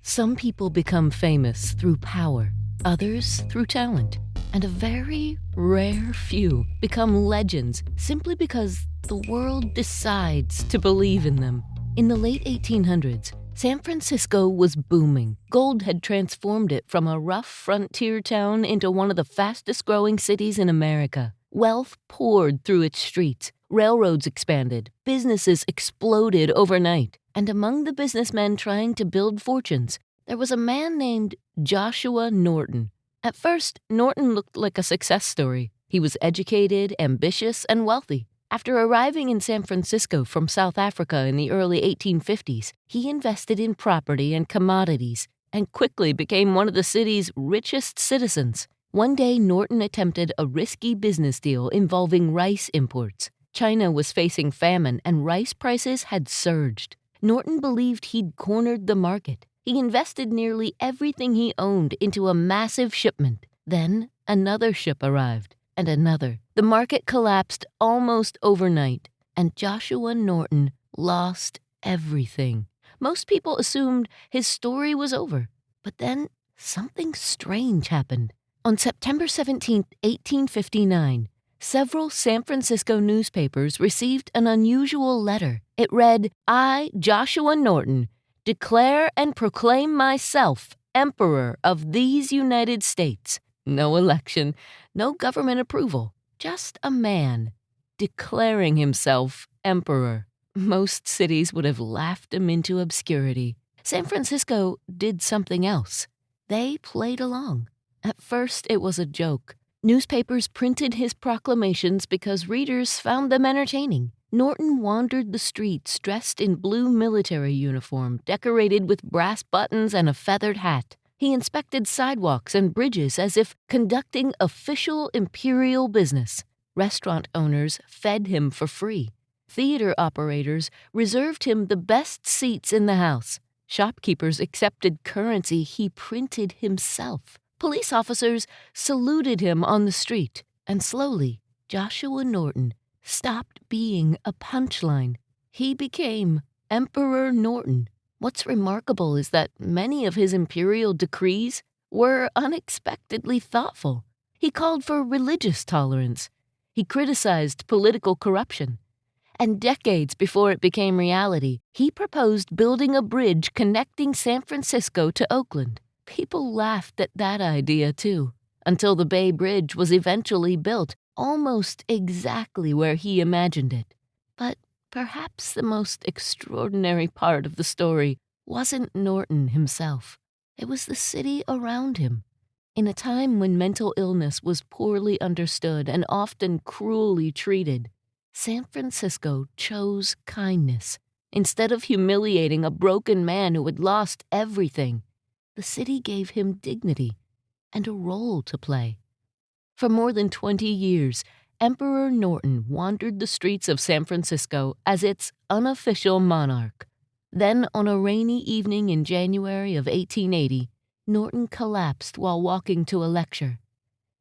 Some people become famous through power, others through talent, and a very rare few become legends simply because the world decides to believe in them. In the late 1800s, San Francisco was booming. Gold had transformed it from a rough frontier town into one of the fastest-growing cities in America. Wealth poured through its streets. Railroads expanded. Businesses exploded overnight. And among the businessmen trying to build fortunes, there was a man named Joshua Norton. At first, Norton looked like a success story. He was educated, ambitious, and wealthy. After arriving in San Francisco from South Africa in the early 1850s, he invested in property and commodities and quickly became one of the city's richest citizens. One day, Norton attempted a risky business deal involving rice imports. China was facing famine and rice prices had surged. Norton believed he'd cornered the market. He invested nearly everything he owned into a massive shipment. Then another ship arrived, and another. The market collapsed almost overnight, and Joshua Norton lost everything. Most people assumed his story was over, but then something strange happened. On September 17, 1859, several San Francisco newspapers received an unusual letter. It read, "I, Joshua Norton, declare and proclaim myself Emperor of these United States." No election, no government approval, just a man declaring himself Emperor. Most cities would have laughed him into obscurity. San Francisco did something else. They played along. At first, it was a joke. Newspapers printed his proclamations because readers found them entertaining. Norton wandered the streets dressed in blue military uniform, decorated with brass buttons and a feathered hat. He inspected sidewalks and bridges as if conducting official imperial business. Restaurant owners fed him for free. Theater operators reserved him the best seats in the house. Shopkeepers accepted currency he printed himself. Police officers saluted him on the street, and slowly, Joshua Norton stopped being a punchline. He became Emperor Norton. What's remarkable is that many of his imperial decrees were unexpectedly thoughtful. He called for religious tolerance. He criticized political corruption. And decades before it became reality, he proposed building a bridge connecting San Francisco to Oakland. People laughed at that idea, too, until the Bay Bridge was eventually built almost exactly where he imagined it. But perhaps the most extraordinary part of the story wasn't Norton himself. It was the city around him. In a time when mental illness was poorly understood and often cruelly treated, San Francisco chose kindness. Instead of humiliating a broken man who had lost everything, the city gave him dignity and a role to play. For more than 20 years, Emperor Norton wandered the streets of San Francisco as its unofficial monarch. Then, on a rainy evening in January of 1880, Norton collapsed while walking to a lecture.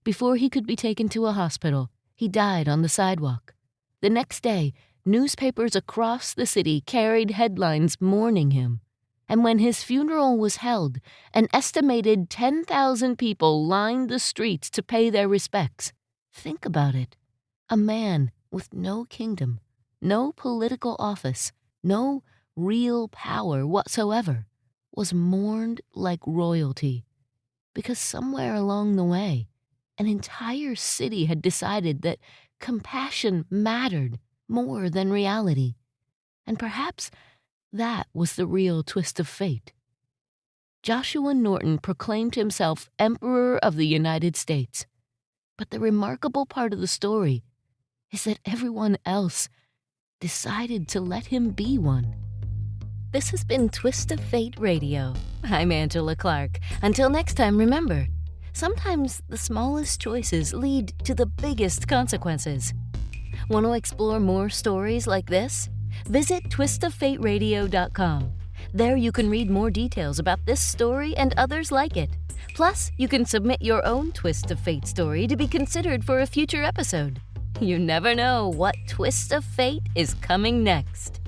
Before he could be taken to a hospital, he died on the sidewalk. The next day, newspapers across the city carried headlines mourning him. And when his funeral was held, an estimated 10,000 people lined the streets to pay their respects. Think about it. A man with no kingdom, no political office, no real power whatsoever, was mourned like royalty. Because somewhere along the way, an entire city had decided that compassion mattered more than reality. And perhaps that was the real twist of fate. Joshua Norton proclaimed himself Emperor of the United States. But the remarkable part of the story is that everyone else decided to let him be one. This has been Twist of Fate Radio. I'm Angela Clark. Until next time, remember, sometimes the smallest choices lead to the biggest consequences. Want to explore more stories like this? Visit twistoffateradio.com. There you can read more details about this story and others like it. Plus, you can submit your own Twist of Fate story to be considered for a future episode. You never know what twist of fate is coming next.